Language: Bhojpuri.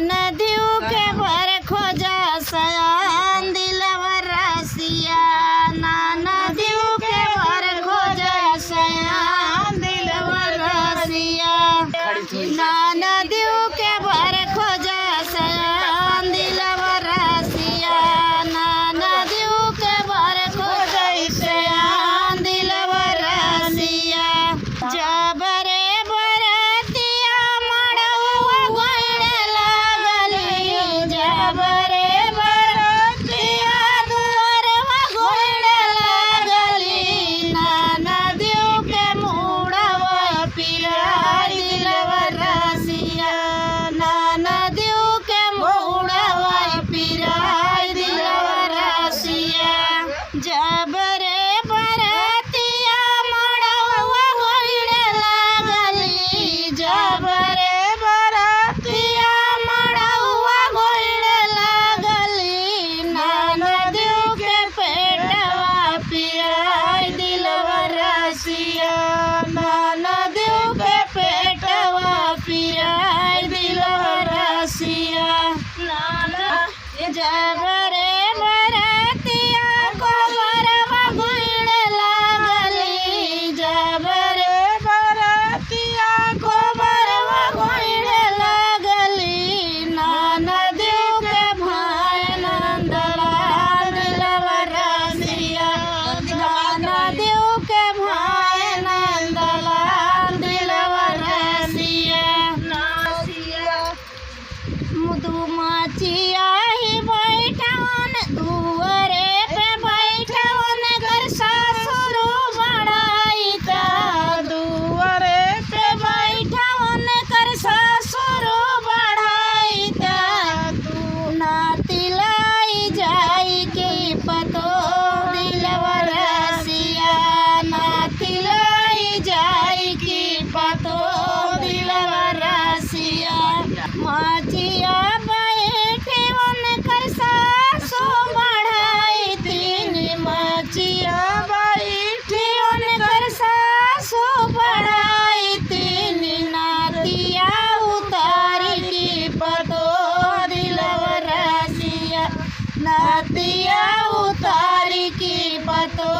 नदियों के भर खोजा सयान दिलवर रसिया, नदियों के भर खोजा सयान दिलवर रसिया, नदियों के भर खोजा सयान दिलवर रसिया, नदियों के भर खोजा सयान दिलवर रसिया। जब रे बरतिया मड़वा गोइड़ लागली, जब रे बरतिया दुअरवा गोइड़ लागली, नदियों के मुड़वा पिराई दिलवर रसिया, नदियों के मुड़वा पिराई दिलवर रसिया। जब रे बरतिया मड़वा गोइड़ लागली, जब रे बरतिया मड़वा गोइड़ लागली, नदियों के पेटवा पिराई दिलवर रसिया, नदियों के पेटवा पिराई दिलवर रसिया। जब रे बरतिया कोमरवा गोइड़ लागली, जब रे बरतिया कोमरवा गोइड़ लागली, नदियों के भाई नंदलाल दिलवर रसिया, नदियों के भाई नंदलाल दिलवर रसिया। मधुमक्खिया ही बैठवन दुअरे पे बैठवन कर सासुर बढ़ाई ता, दुअरे पे बैठवन कर सासुर बढ़ाई ता, तू नाती लाई जाई के पतो दिलवर रसिया, नाती लाई जाई के पतो दिलवर रसिया। मचिया बैठवन कर सासु बढ़ाई तीन, मचिया बैठवन कर सासु बढ़ाई तीन, नातिया उतारी की पतो दिलवर रसिया, नातिया उतारी की पतो